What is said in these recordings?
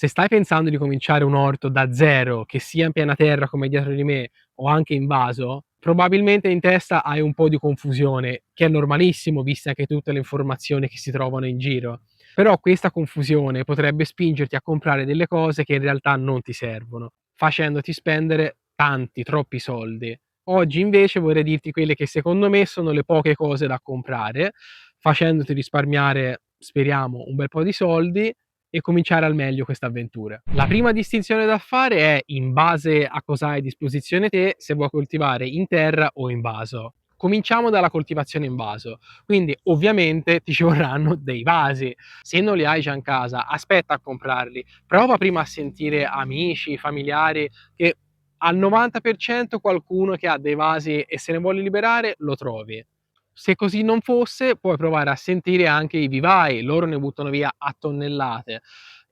Se stai pensando di cominciare un orto da zero, che sia in piena terra come dietro di me o anche in vaso, probabilmente in testa hai un po' di confusione, che è normalissimo viste anche tutte le informazioni che si trovano in giro. Però questa confusione potrebbe spingerti a comprare delle cose che in realtà non ti servono, facendoti spendere tanti, troppi soldi. Oggi invece vorrei dirti quelle che secondo me sono le poche cose da comprare, facendoti risparmiare, speriamo, un bel po' di soldi e cominciare al meglio questa avventura. La prima distinzione da fare è in base a cosa hai a disposizione te, se vuoi coltivare in terra o in vaso. Cominciamo dalla coltivazione in vaso, quindi ovviamente ti ci vorranno dei vasi. Se non li hai già in casa, aspetta a comprarli, prova prima a sentire amici, familiari che al 90% qualcuno che ha dei vasi e se ne vuole liberare lo trovi. Se così non fosse, puoi provare a sentire anche i vivai, loro ne buttano via a tonnellate.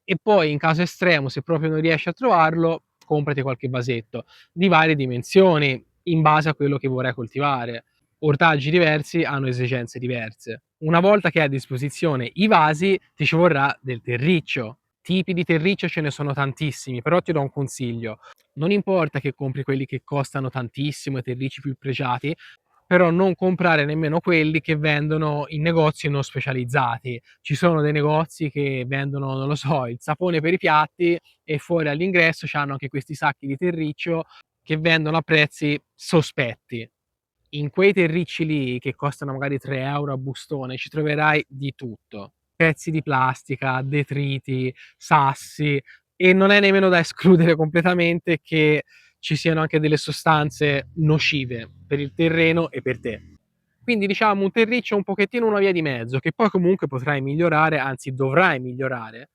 E poi, in caso estremo, se proprio non riesci a trovarlo, comprati qualche vasetto di varie dimensioni, in base a quello che vorrai coltivare. Ortaggi diversi hanno esigenze diverse. Una volta che hai a disposizione i vasi, ti ci vorrà del terriccio. Tipi di terriccio ce ne sono tantissimi, però ti do un consiglio. Non importa che compri quelli che costano tantissimo, i terricci più pregiati, però non comprare nemmeno quelli che vendono in negozi non specializzati. Ci sono dei negozi che vendono, non lo so, il sapone per i piatti e fuori all'ingresso c'hanno anche questi sacchi di terriccio che vendono a prezzi sospetti. In quei terricci lì, che costano magari 3 € a bustone, ci troverai di tutto. Pezzi di plastica, detriti, sassi e non è nemmeno da escludere completamente che ci siano anche delle sostanze nocive per il terreno e per te. Quindi diciamo un terriccio un pochettino una via di mezzo, che poi comunque potrai migliorare, anzi dovrai migliorare,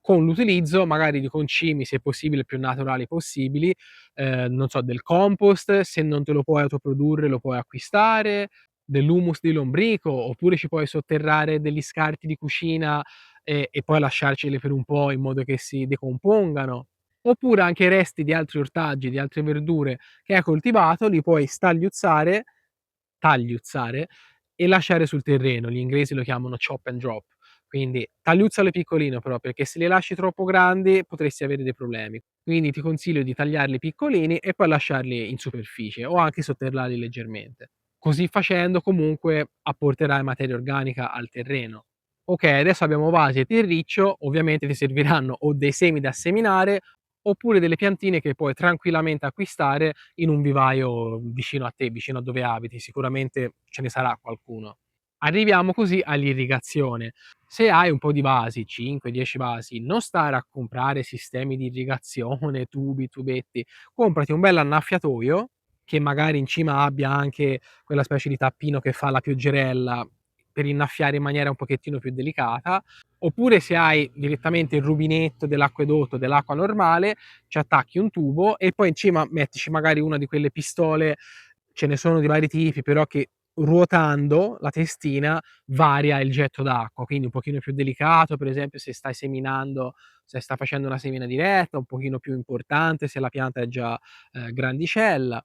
con l'utilizzo magari di concimi, se possibile più naturali possibili, non so, del compost, se non te lo puoi autoprodurre lo puoi acquistare, dell'humus di lombrico, oppure ci puoi sotterrare degli scarti di cucina e poi lasciarceli per un po' in modo che si decompongano. Oppure anche i resti di altri ortaggi, di altre verdure che hai coltivato, li puoi tagliuzzare e lasciare sul terreno. Gli inglesi lo chiamano chop and drop. Quindi tagliuzzale piccolino però, perché se li lasci troppo grandi potresti avere dei problemi. Quindi ti consiglio di tagliarli piccolini e poi lasciarli in superficie o anche sotterrarli leggermente. Così facendo comunque apporterai materia organica al terreno. Ok, adesso abbiamo vasi e terriccio, ovviamente ti serviranno o dei semi da seminare oppure delle piantine che puoi tranquillamente acquistare in un vivaio vicino a te, vicino a dove abiti, sicuramente ce ne sarà qualcuno. Arriviamo così all'irrigazione. Se hai un po' di vasi, 5-10 vasi, non stare a comprare sistemi di irrigazione, tubi, tubetti, comprati un bel annaffiatoio che magari in cima abbia anche quella specie di tappino che fa la pioggerella per innaffiare in maniera un pochettino più delicata, oppure se hai direttamente il rubinetto dell'acquedotto, dell'acqua normale, ci attacchi un tubo e poi in cima mettici magari una di quelle pistole, ce ne sono di vari tipi, però che ruotando la testina varia il getto d'acqua, quindi un pochino più delicato, per esempio se stai seminando, se stai facendo una semina diretta, un pochino più importante se la pianta è già grandicella.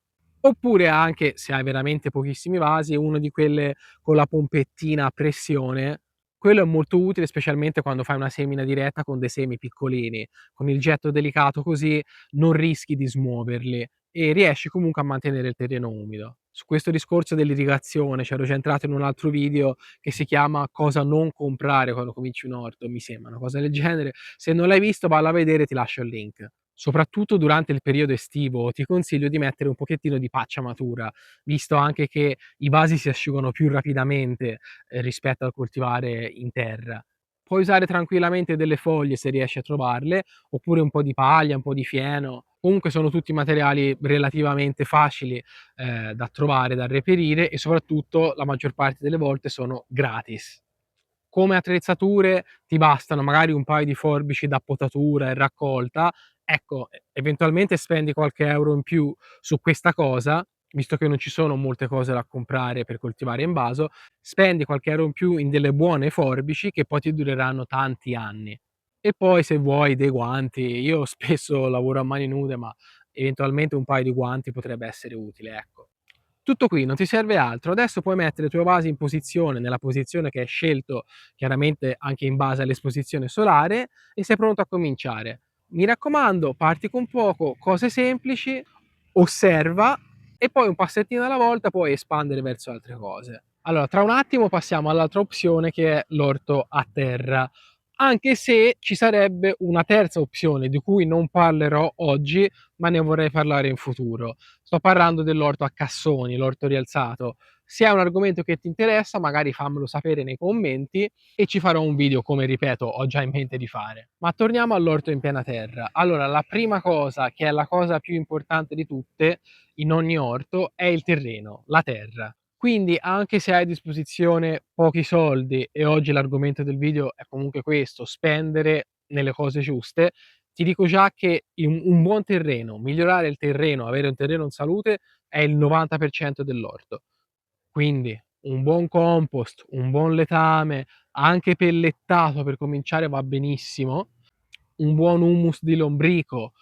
Oppure anche, se hai veramente pochissimi vasi, uno di quelle con la pompettina a pressione, quello è molto utile specialmente quando fai una semina diretta con dei semi piccolini. Con il getto delicato così non rischi di smuoverli e riesci comunque a mantenere il terreno umido. Su questo discorso dell'irrigazione c'ero già entrato in un altro video che si chiama "Cosa non comprare quando cominci un orto", mi sembra, una cosa del genere. Se non l'hai visto valla a vedere, ti lascio il link. Soprattutto durante il periodo estivo ti consiglio di mettere un pochettino di pacciamatura, visto anche che i vasi si asciugano più rapidamente, rispetto al coltivare in terra. Puoi usare tranquillamente delle foglie se riesci a trovarle, oppure un po' di paglia, un po' di fieno. Comunque sono tutti materiali relativamente facili, da trovare, da reperire e soprattutto la maggior parte delle volte sono gratis. Come attrezzature ti bastano magari un paio di forbici da potatura e raccolta, ecco, eventualmente spendi qualche euro in più su questa cosa, visto che non ci sono molte cose da comprare per coltivare in vaso, spendi qualche euro in più in delle buone forbici che poi ti dureranno tanti anni. E poi se vuoi dei guanti, io spesso lavoro a mani nude, ma eventualmente un paio di guanti potrebbe essere utile, ecco. Tutto qui, non ti serve altro. Adesso puoi mettere i tuoi vasi in posizione, nella posizione che hai scelto, chiaramente anche in base all'esposizione solare, e sei pronto a cominciare. Mi raccomando, parti con poco, cose semplici, osserva e poi un passettino alla volta puoi espandere verso altre cose. Allora, tra un attimo passiamo all'altra opzione che è l'orto a terra, anche se ci sarebbe una terza opzione di cui non parlerò oggi, ma ne vorrei parlare in futuro. Sto parlando dell'orto a cassoni, l'orto rialzato. Se è un argomento che ti interessa, magari fammelo sapere nei commenti e ci farò un video come, ripeto, ho già in mente di fare. Ma torniamo all'orto in piena terra. Allora, la prima cosa, che è la cosa più importante di tutte in ogni orto, è il terreno, la terra. Quindi anche se hai a disposizione pochi soldi, e oggi l'argomento del video è comunque questo, spendere nelle cose giuste, ti dico già che un buon terreno, migliorare il terreno, avere un terreno in salute è il 90% dell'orto. Quindi un buon compost, un buon letame, anche pellettato per cominciare va benissimo, un buon humus di lombrico.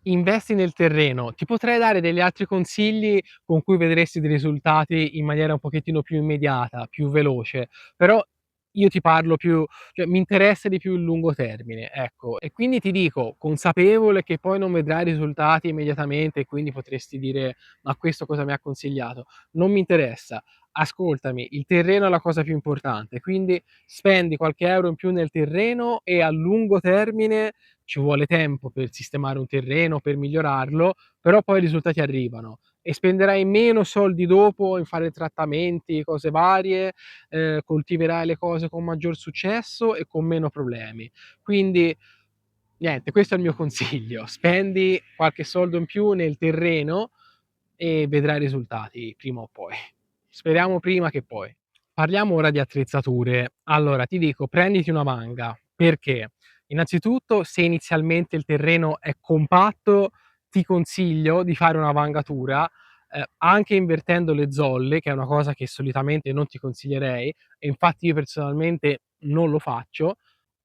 Investi nel terreno. Ti potrei dare degli altri consigli con cui vedresti dei risultati in maniera un pochettino più immediata, più veloce, però io ti parlo più, cioè mi interessa di più il lungo termine, ecco. E quindi ti dico, consapevole che poi non vedrai risultati immediatamente e quindi potresti dire: "Ma questo cosa mi ha consigliato?" Non mi interessa. Ascoltami, il terreno è la cosa più importante, quindi spendi qualche euro in più nel terreno e a lungo termine ci vuole tempo per sistemare un terreno, per migliorarlo, però poi i risultati arrivano e spenderai meno soldi dopo in fare trattamenti, cose varie, coltiverai le cose con maggior successo e con meno problemi. Quindi niente, questo è il mio consiglio: spendi qualche soldo in più nel terreno e vedrai risultati prima o poi. Speriamo prima che poi. Parliamo ora di attrezzature. Allora, ti dico, prenditi una vanga. Perché? Innanzitutto, se inizialmente il terreno è compatto, ti consiglio di fare una vangatura, anche invertendo le zolle, che è una cosa che solitamente non ti consiglierei, e infatti io personalmente non lo faccio,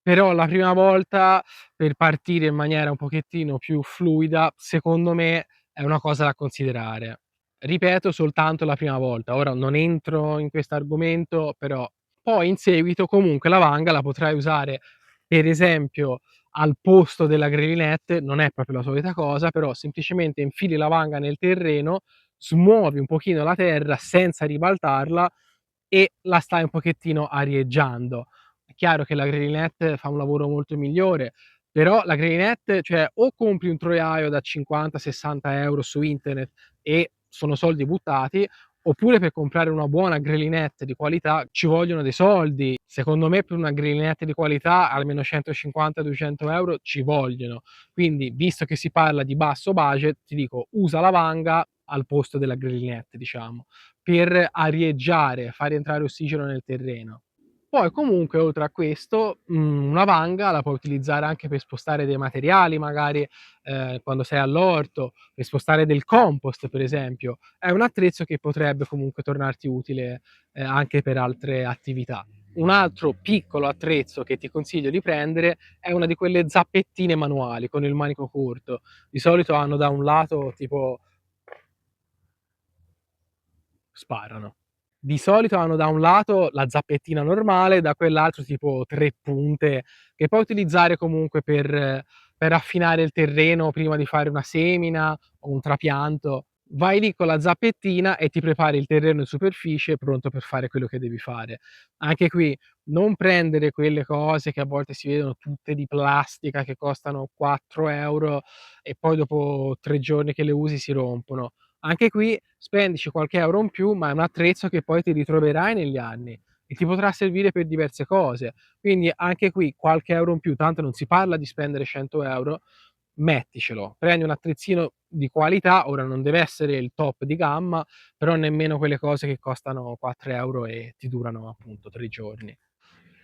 però la prima volta per partire in maniera un pochettino più fluida, secondo me è una cosa da considerare. Ripeto, soltanto la prima volta. Ora non entro in questo argomento, però poi in seguito comunque la vanga la potrai usare, per esempio, al posto della grelinette, non è proprio la solita cosa, però semplicemente infili la vanga nel terreno, smuovi un pochino la terra senza ribaltarla e la stai un pochettino arieggiando. È chiaro che la grelinette fa un lavoro molto migliore, però la grelinette, cioè o compri un troiaio da 50-60 € su internet e sono soldi buttati, oppure per comprare una buona grelinette di qualità ci vogliono dei soldi. Secondo me per una grelinette di qualità almeno 150-200 € ci vogliono. Quindi, visto che si parla di basso budget, ti dico usa la vanga al posto della grelinette, diciamo, per arieggiare, far entrare ossigeno nel terreno. Poi comunque oltre a questo, una vanga la puoi utilizzare anche per spostare dei materiali magari, quando sei all'orto, per spostare del compost per esempio. È un attrezzo che potrebbe comunque tornarti utile, anche per altre attività. Un altro piccolo attrezzo che ti consiglio di prendere è una di quelle zappettine manuali con il manico corto. Di solito hanno da un lato tipo sparano. Di solito hanno da un lato la zappettina normale, da quell'altro tipo 3 punte, che puoi utilizzare comunque per affinare il terreno prima di fare una semina o un trapianto. Vai lì con la zappettina e ti prepari il terreno in superficie pronto per fare quello che devi fare. Anche qui non prendere quelle cose che a volte si vedono tutte di plastica che costano 4 € e poi dopo 3 giorni che le usi si rompono. Anche qui spendici qualche euro in più, ma è un attrezzo che poi ti ritroverai negli anni e ti potrà servire per diverse cose. Quindi anche qui qualche euro in più, tanto non si parla di spendere 100 €, metticelo. Prendi un attrezzino di qualità, ora non deve essere il top di gamma, però nemmeno quelle cose che costano 4 € e ti durano appunto 3 giorni.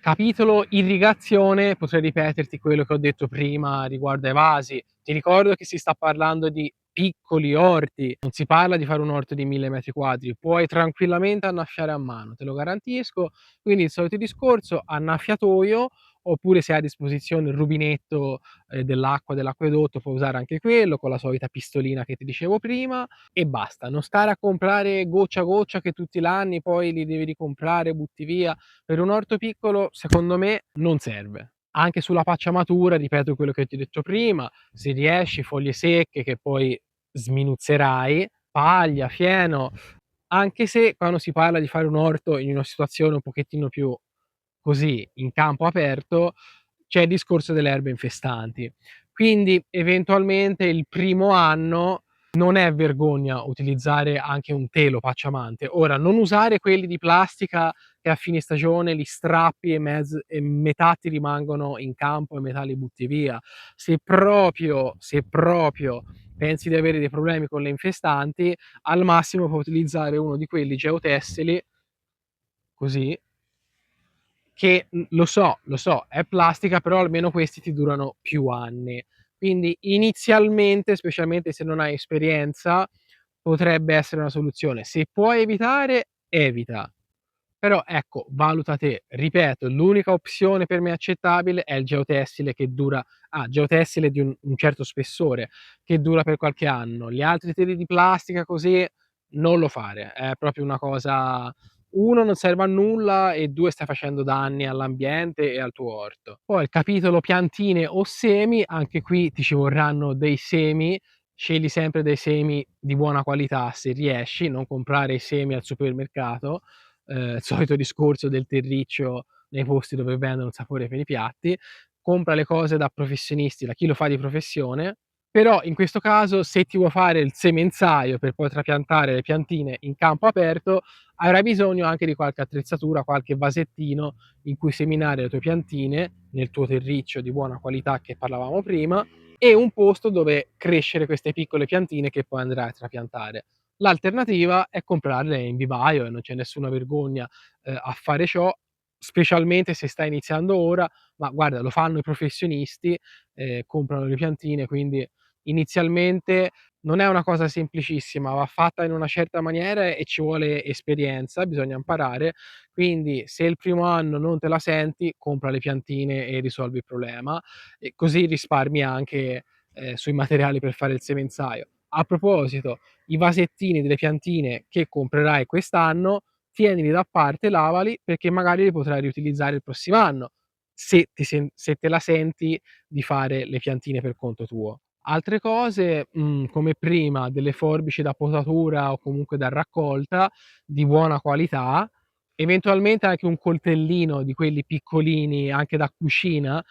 Capitolo irrigazione, potrei ripeterti quello che ho detto prima riguardo ai vasi. Ti ricordo che si sta parlando di piccoli orti, non si parla di fare un orto di 1000 metri quadri, puoi tranquillamente annaffiare a mano, te lo garantisco. Quindi il solito discorso, annaffiatoio, oppure se hai a disposizione il rubinetto, dell'acqua dell'acquedotto puoi usare anche quello con la solita pistolina che ti dicevo prima e basta. Non stare a comprare goccia a goccia che tutti l'anni poi li devi ricomprare, butti via. Per un orto piccolo, secondo me, non serve. Anche sulla pacciamatura, ripeto quello che ti ho detto prima, se riesci foglie secche che poi sminuzzerai, paglia, fieno, anche se quando si parla di fare un orto in una situazione un pochettino più così, in campo aperto, c'è il discorso delle erbe infestanti. Quindi eventualmente il primo anno non è vergogna utilizzare anche un telo pacciamante. Ora, non usare quelli di plastica che a fine stagione li strappi e metà ti rimangono in campo e metà li butti via. Se proprio pensi di avere dei problemi con le infestanti, al massimo puoi utilizzare uno di quelli geotessili, così, che lo so, è plastica, però almeno questi ti durano più anni. Quindi inizialmente, specialmente se non hai esperienza, potrebbe essere una soluzione. Se puoi evitare, evita. Però ecco, valuta te. Ripeto, l'unica opzione per me accettabile è il geotessile che dura geotessile di un certo spessore, che dura per qualche anno. Gli altri teli di plastica così, non lo fare. È proprio una cosa, 1 non serve a nulla e 2 stai facendo danni all'ambiente e al tuo orto. Poi il capitolo piantine o semi, anche qui ti ci vorranno dei semi. Scegli sempre dei semi di buona qualità se riesci, non comprare i semi al supermercato, il solito discorso del terriccio nei posti dove vendono il sapore per i piatti. Compra le cose da professionisti, da chi lo fa di professione, però in questo caso se ti vuoi fare il semenzaio per poi trapiantare le piantine in campo aperto, avrai bisogno anche di qualche attrezzatura, qualche vasettino in cui seminare le tue piantine nel tuo terriccio di buona qualità che parlavamo prima, e un posto dove crescere queste piccole piantine che poi andrai a trapiantare. L'alternativa è comprarle in vivaio e non c'è nessuna vergogna, a fare ciò, specialmente se stai iniziando ora, ma guarda, lo fanno i professionisti, comprano le piantine, quindi inizialmente non è una cosa semplicissima, va fatta in una certa maniera e ci vuole esperienza, bisogna imparare, quindi se il primo anno non te la senti, compra le piantine e risolvi il problema, e così risparmi anche, sui materiali per fare il semenzaio. A proposito, i vasettini delle piantine che comprerai quest'anno, tienili da parte, lavali, perché magari li potrai riutilizzare il prossimo anno, se te la senti di fare le piantine per conto tuo. Altre cose, come prima, delle forbici da potatura o comunque da raccolta di buona qualità, eventualmente anche un coltellino di quelli piccolini, anche da cucina,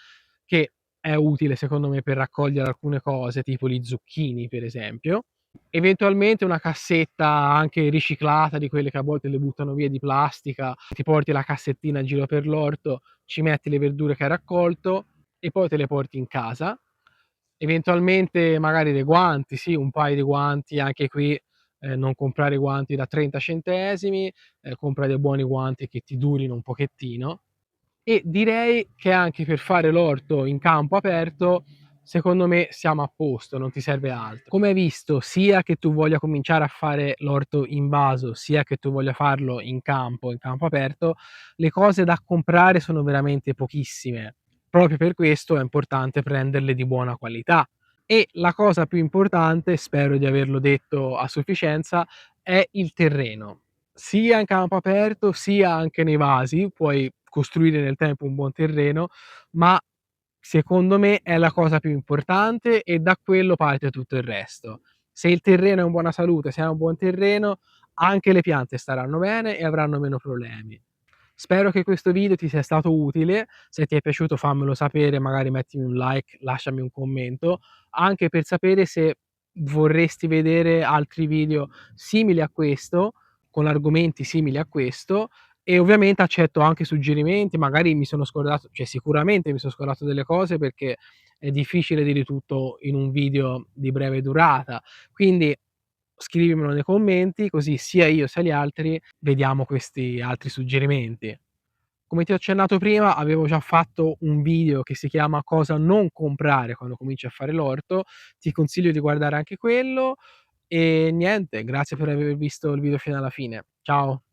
che è utile secondo me per raccogliere alcune cose, tipo gli zucchini per esempio. Eventualmente una cassetta anche riciclata, di quelle che a volte le buttano via di plastica, ti porti la cassettina in giro per l'orto, ci metti le verdure che hai raccolto e poi te le porti in casa. Eventualmente magari dei guanti, sì, un paio di guanti, anche qui, non comprare guanti da 30 centesimi, compra dei buoni guanti che ti durino un pochettino. E direi che anche per fare l'orto in campo aperto, secondo me siamo a posto, non ti serve altro. Come hai visto, sia che tu voglia cominciare a fare l'orto in vaso, sia che tu voglia farlo in campo aperto, le cose da comprare sono veramente pochissime. Proprio per questo è importante prenderle di buona qualità. E la cosa più importante, spero di averlo detto a sufficienza, è il terreno. Sia in campo aperto, sia anche nei vasi, puoi costruire nel tempo un buon terreno, ma secondo me è la cosa più importante e da quello parte tutto il resto. Se il terreno è in buona salute, se hai un buon terreno, anche le piante staranno bene e avranno meno problemi. Spero che questo video ti sia stato utile, se ti è piaciuto fammelo sapere, magari mettimi un like, lasciami un commento, anche per sapere se vorresti vedere altri video simili a questo, con argomenti simili a questo, e ovviamente accetto anche suggerimenti, magari mi sono scordato, cioè sicuramente mi sono scordato delle cose perché è difficile dire tutto in un video di breve durata, quindi scrivimelo nei commenti, così sia io sia gli altri vediamo questi altri suggerimenti. Come ti ho accennato prima, avevo già fatto un video che si chiama "Cosa non comprare quando cominci a fare l'orto", ti consiglio di guardare anche quello e niente, grazie per aver visto il video fino alla fine. Ciao.